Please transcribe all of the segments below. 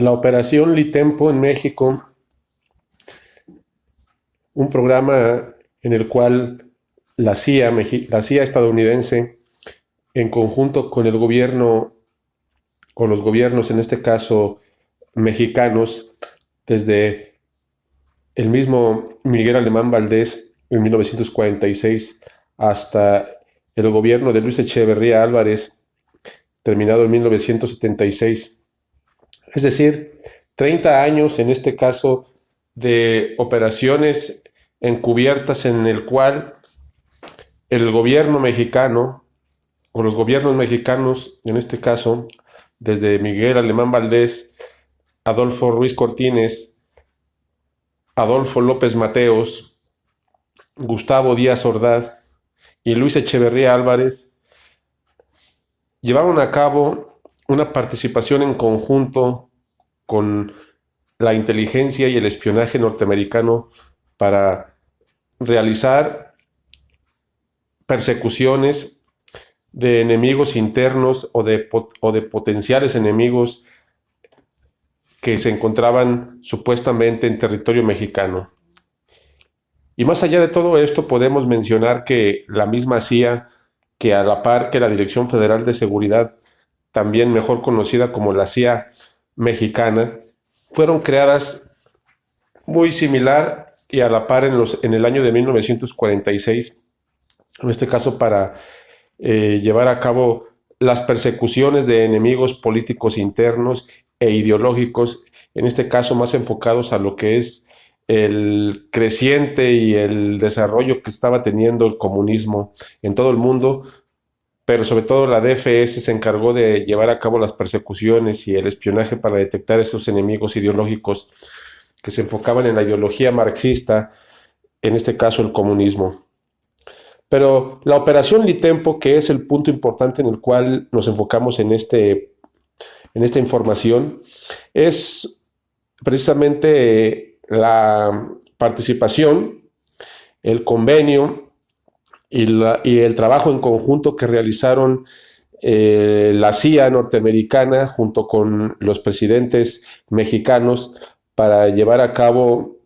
la Operación Litempo en México, un programa en el cual la CIA estadounidense, en conjunto con el gobierno, o los gobiernos, en este caso mexicanos, desde el mismo Miguel Alemán Valdés en 1946 hasta el gobierno de Luis Echeverría Álvarez, terminado en 1976. Es decir, 30 años en este caso de operaciones encubiertas en el cual el gobierno mexicano o los gobiernos mexicanos, en este caso, desde Miguel Alemán Valdés, Adolfo Ruiz Cortines, Adolfo López Mateos, Gustavo Díaz Ordaz y Luis Echeverría Álvarez, llevaron a cabo una participación en conjunto con la inteligencia y el espionaje norteamericano para realizar persecuciones de enemigos internos o de potenciales enemigos que se encontraban supuestamente en territorio mexicano. Y más allá de todo esto, podemos mencionar que la misma CIA, que a la par que la Dirección Federal de Seguridad, también mejor conocida como la CIA mexicana, fueron creadas muy similar y a la par en el año de 1946, en este caso para llevar a cabo las persecuciones de enemigos políticos internos e ideológicos, en este caso más enfocados a lo que es el creciente y el desarrollo que estaba teniendo el comunismo en todo el mundo, pero sobre todo la DFS se encargó de llevar a cabo las persecuciones y el espionaje para detectar esos enemigos ideológicos que se enfocaban en la ideología marxista, en este caso el comunismo. Pero la operación Litempo, que es el punto importante en el cual nos enfocamos en esta información, es precisamente la participación, el convenio y el trabajo en conjunto que realizaron la CIA norteamericana junto con los presidentes mexicanos para llevar a cabo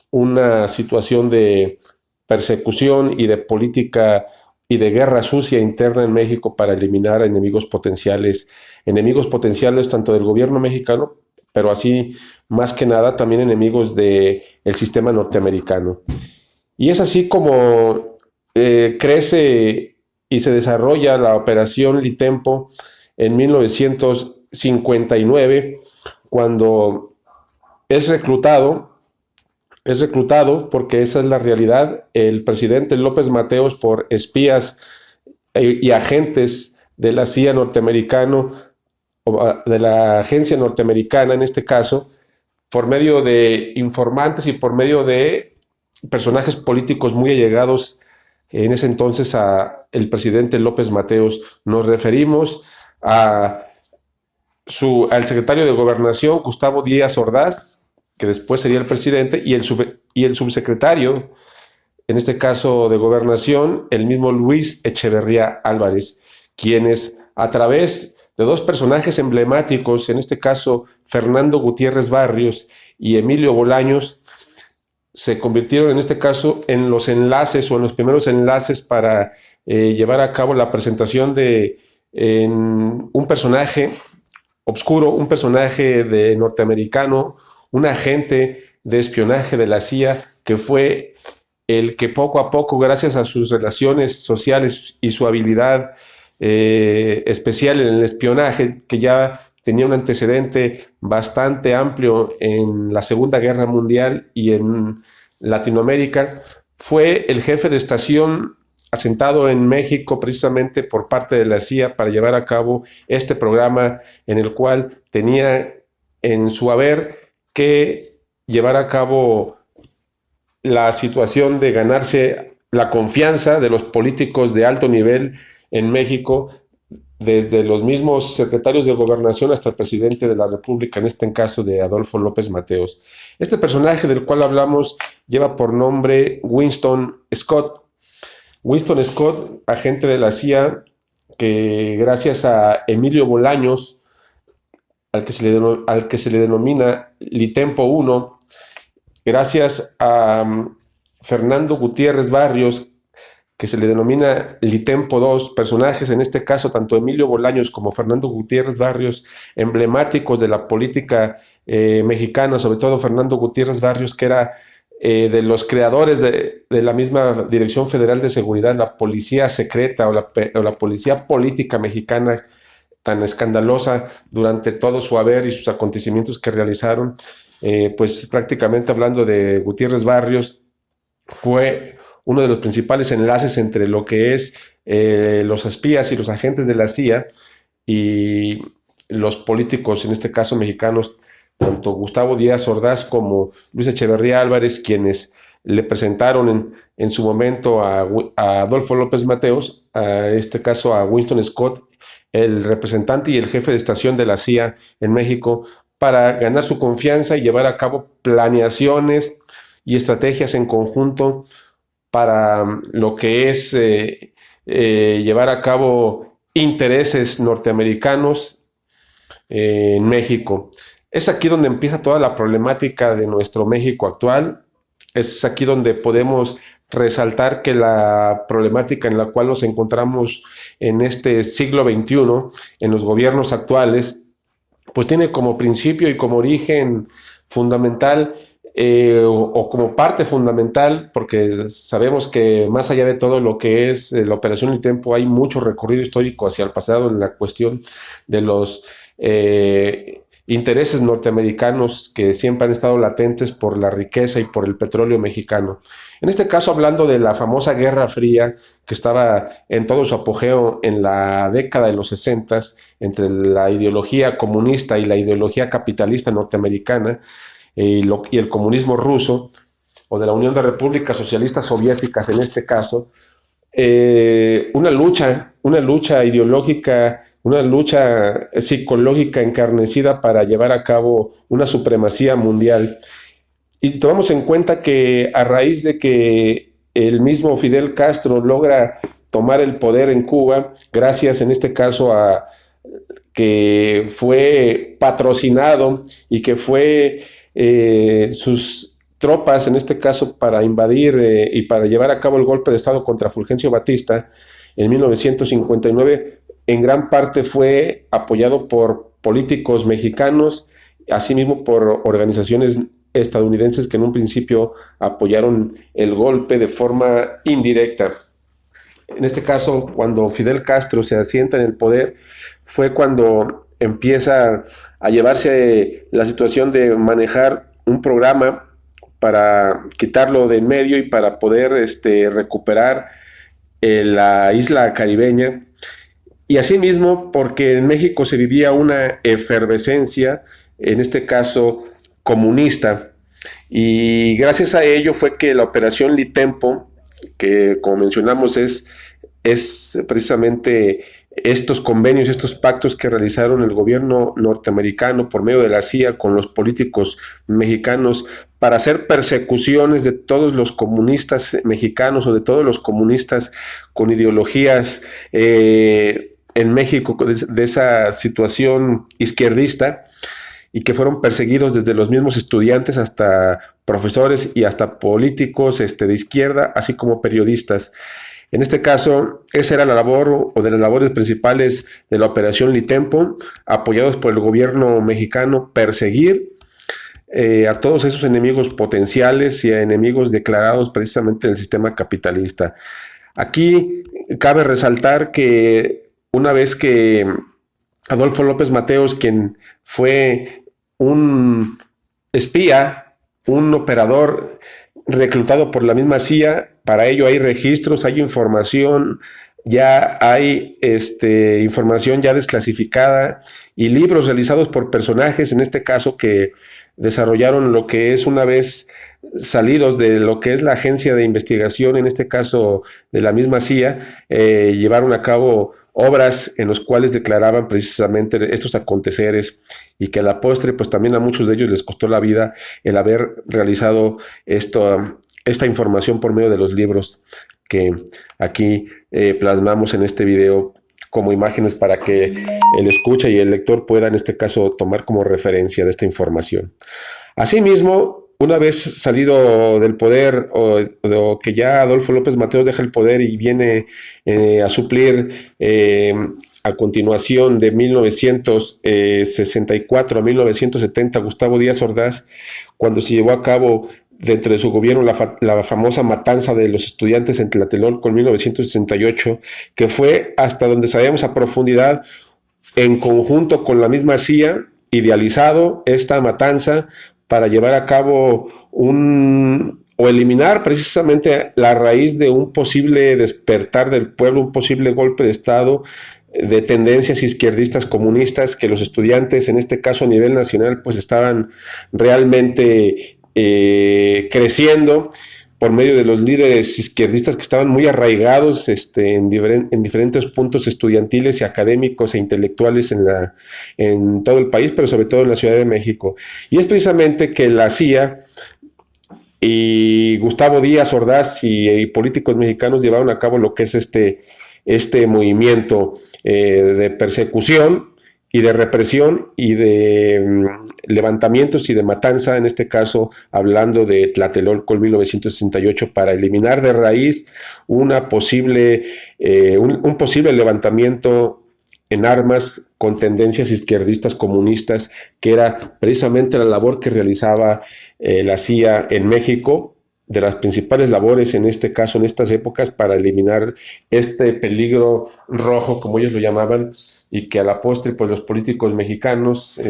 una situación de persecución y de política y de guerra sucia interna en México para eliminar enemigos potenciales tanto del gobierno mexicano, pero así más que nada también enemigos del sistema norteamericano. Y es así como crece y se desarrolla la operación Litempo en 1959, cuando es reclutado, porque esa es la realidad, el presidente López Mateos por espías y agentes de la CIA norteamericano, o de la agencia norteamericana en este caso, por medio de informantes y por medio de personajes políticos muy allegados en ese entonces a el presidente López Mateos. Nos referimos al secretario de Gobernación, Gustavo Díaz Ordaz, que después sería el presidente, y el subsecretario, en este caso de Gobernación, el mismo Luis Echeverría Álvarez, quienes a través de dos personajes emblemáticos, en este caso Fernando Gutiérrez Barrios y Emilio Bolaños, se convirtieron en este caso en los enlaces o en los primeros enlaces para llevar a cabo la presentación de un personaje obscuro, un personaje de norteamericano, un agente de espionaje de la CIA, que fue el que poco a poco, gracias a sus relaciones sociales y su habilidad especial en el espionaje, que ya tenía un antecedente bastante amplio en la Segunda Guerra Mundial y en Latinoamérica, fue el jefe de estación asentado en México precisamente por parte de la CIA para llevar a cabo este programa en el cual tenía en su haber que llevar a cabo la situación de ganarse la confianza de los políticos de alto nivel en México, desde los mismos secretarios de Gobernación hasta el presidente de la República, en este caso de Adolfo López Mateos. Este personaje del cual hablamos lleva por nombre Winston Scott. Winston Scott, agente de la CIA, que gracias a Emilio Bolaños al que se le denomina Litempo I, gracias a Fernando Gutiérrez Barrios, que se le denomina Litempo II, personajes, en este caso tanto Emilio Bolaños como Fernando Gutiérrez Barrios, emblemáticos de la política mexicana, sobre todo Fernando Gutiérrez Barrios, que era de los creadores de la misma Dirección Federal de Seguridad, la policía secreta o la policía política mexicana, tan escandalosa durante todo su haber y sus acontecimientos que realizaron. Pues prácticamente hablando de Gutiérrez Barrios, fue uno de los principales enlaces entre lo que es los espías y los agentes de la CIA y los políticos, en este caso mexicanos, tanto Gustavo Díaz Ordaz como Luis Echeverría Álvarez, quienes le presentaron en su momento a Adolfo López Mateos, a este caso a Winston Scott, el representante y el jefe de estación de la CIA en México, para ganar su confianza y llevar a cabo planeaciones y estrategias en conjunto para lo que es llevar a cabo intereses norteamericanos en México. Es aquí donde empieza toda la problemática de nuestro México actual. Es aquí donde podemos resaltar que la problemática en la cual nos encontramos en este siglo XXI, en los gobiernos actuales, pues tiene como principio y como origen fundamental o como parte fundamental, porque sabemos que más allá de todo lo que es la Operación Litempo, hay mucho recorrido histórico hacia el pasado en la cuestión de los intereses norteamericanos que siempre han estado latentes por la riqueza y por el petróleo mexicano. En este caso, hablando de la famosa Guerra Fría, que estaba en todo su apogeo en la década de los 60 entre la ideología comunista y la ideología capitalista norteamericana, y el comunismo ruso, o de la Unión de Repúblicas Socialistas Soviéticas en este caso, una lucha ideológica, una lucha psicológica encarnecida para llevar a cabo una supremacía mundial. Y tomamos en cuenta que a raíz de que el mismo Fidel Castro logra tomar el poder en Cuba, gracias en este caso a que fue patrocinado y que fue sus tropas, en este caso para invadir y para llevar a cabo el golpe de Estado contra Fulgencio Batista en 1959, en gran parte fue apoyado por políticos mexicanos, asimismo por organizaciones estadounidenses que en un principio apoyaron el golpe de forma indirecta. En este caso, cuando Fidel Castro se asienta en el poder, fue cuando empieza a llevarse la situación de manejar un programa para quitarlo de en medio y para poder recuperar la isla caribeña. Y asimismo, porque en México se vivía una efervescencia, en este caso comunista, y gracias a ello fue que la Operación Litempo, que como mencionamos es precisamente estos convenios, estos pactos que realizaron el gobierno norteamericano por medio de la CIA con los políticos mexicanos para hacer persecuciones de todos los comunistas mexicanos o de todos los comunistas con ideologías en México, de esa situación izquierdista, y que fueron perseguidos desde los mismos estudiantes hasta profesores y hasta políticos de izquierda, así como periodistas. En este caso, esa era la labor o de las labores principales de la Operación Litempo, apoyados por el gobierno mexicano, perseguir a todos esos enemigos potenciales y a enemigos declarados precisamente del sistema capitalista. Aquí cabe resaltar que una vez que Adolfo López Mateos, quien fue un espía, un operador reclutado por la misma CIA, para ello hay registros, hay información, ya hay información ya desclasificada y libros realizados por personajes, en este caso, que desarrollaron lo que es, una vez salidos de lo que es la agencia de investigación, en este caso de la misma CIA, llevaron a cabo obras en las cuales declaraban precisamente estos aconteceres, y que a la postre pues también a muchos de ellos les costó la vida el haber realizado esta información por medio de los libros que aquí plasmamos en este video como imágenes para que el escucha y el lector pueda en este caso tomar como referencia de esta información. Asimismo, una vez salido del poder o que ya Adolfo López Mateos deja el poder y viene a suplir a continuación de 1964 a 1970 Gustavo Díaz Ordaz, cuando se llevó a cabo dentro de su gobierno la famosa matanza de los estudiantes en Tlatelolco en 1968, que fue, hasta donde sabemos a profundidad, en conjunto con la misma CIA, idealizado esta matanza para llevar a cabo o eliminar precisamente la raíz de un posible despertar del pueblo, un posible golpe de Estado de tendencias izquierdistas comunistas que los estudiantes, en este caso a nivel nacional, pues estaban realmente creciendo por medio de los líderes izquierdistas que estaban muy arraigados en diferentes puntos estudiantiles y académicos e intelectuales en todo el país, pero sobre todo en la Ciudad de México. Y es precisamente que la CIA y Gustavo Díaz Ordaz y políticos mexicanos llevaron a cabo lo que es este movimiento de persecución y de represión y de levantamientos y de matanza, en este caso hablando de Tlatelolco en 1968, para eliminar de raíz un posible levantamiento en armas con tendencias izquierdistas comunistas, que era precisamente la labor que realizaba la CIA en México, de las principales labores en este caso, en estas épocas, para eliminar este peligro rojo, como ellos lo llamaban, y que a la postre, pues los políticos mexicanos,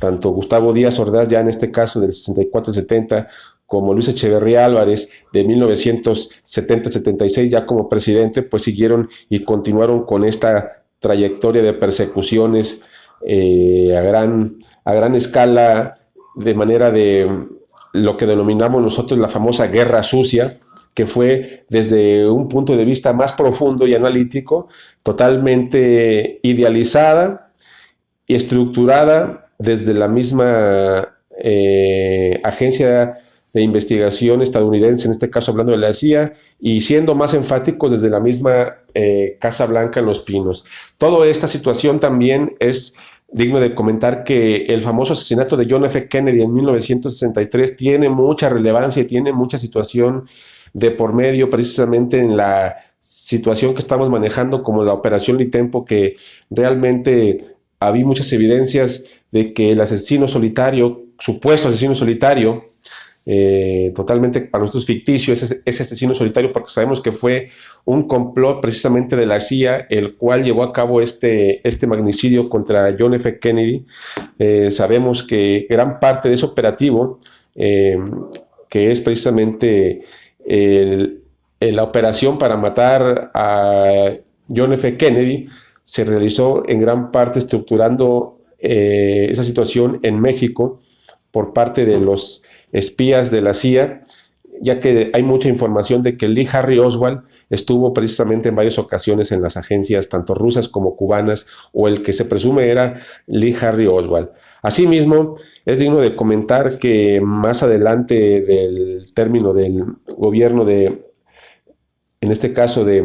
tanto Gustavo Díaz Ordaz, ya en este caso del 64-70, como Luis Echeverría Álvarez, de 1970-76, ya como presidente, pues siguieron y continuaron con esta trayectoria de persecuciones a gran escala, de manera de lo que denominamos nosotros la famosa guerra sucia, que fue desde un punto de vista más profundo y analítico, totalmente idealizada y estructurada desde la misma agencia de investigación estadounidense, en este caso hablando de la CIA, y siendo más enfáticos desde la misma Casa Blanca en Los Pinos. Toda esta situación también es digno de comentar que el famoso asesinato de John F. Kennedy en 1963 tiene mucha relevancia y tiene mucha situación de por medio, precisamente en la situación que estamos manejando como la Operación Litempo, que realmente había muchas evidencias de que el asesino solitario, supuesto asesino solitario, totalmente para nosotros ficticio, ese asesino solitario, porque sabemos que fue un complot precisamente de la CIA, el cual llevó a cabo este magnicidio contra John F. Kennedy. Sabemos que gran parte de ese operativo, que es precisamente la operación para matar a John F. Kennedy, se realizó en gran parte estructurando esa situación en México por parte de los espías de la CIA, ya que hay mucha información de que Lee Harvey Oswald estuvo precisamente en varias ocasiones en las agencias tanto rusas como cubanas, o el que se presume era Lee Harvey Oswald. Asimismo, es digno de comentar que más adelante del término del gobierno en este caso de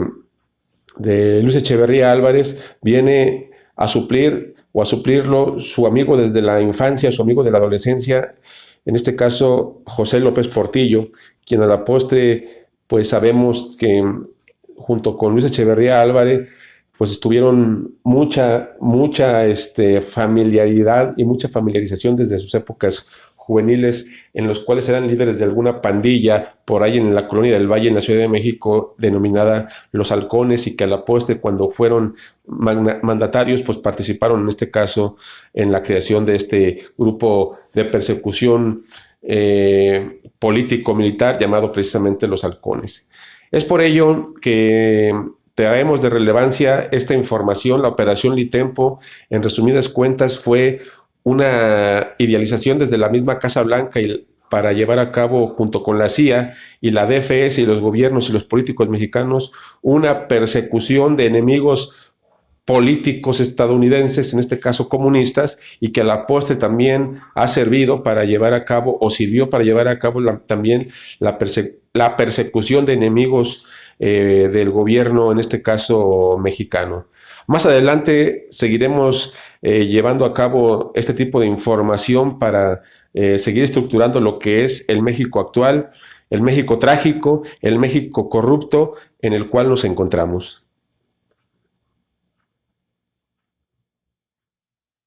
Luis Echeverría Álvarez, viene a suplirlo su amigo desde la infancia, su amigo de la adolescencia, en este caso José López Portillo, quien a la postre pues sabemos que junto con Luis Echeverría Álvarez pues tuvieron mucha familiaridad y mucha familiarización desde sus épocas juveniles, en los cuales eran líderes de alguna pandilla por ahí en la colonia del Valle, en la Ciudad de México, denominada Los Halcones, y que a la postre, cuando fueron mandatarios, pues participaron en este caso en la creación de este grupo de persecución político-militar llamado precisamente Los Halcones. Es por ello que traemos de relevancia esta información. La Operación Litempo, en resumidas cuentas, fue una idealización desde la misma Casa Blanca para llevar a cabo, junto con la CIA y la DFS y los gobiernos y los políticos mexicanos, una persecución de enemigos políticos estadounidenses, en este caso comunistas, y que a la postre también ha servido para llevar a cabo, o sirvió para llevar a cabo también la persecución de enemigos del gobierno, en este caso mexicano. Más adelante seguiremos llevando a cabo este tipo de información para seguir estructurando lo que es el México actual, el México trágico, el México corrupto en el cual nos encontramos.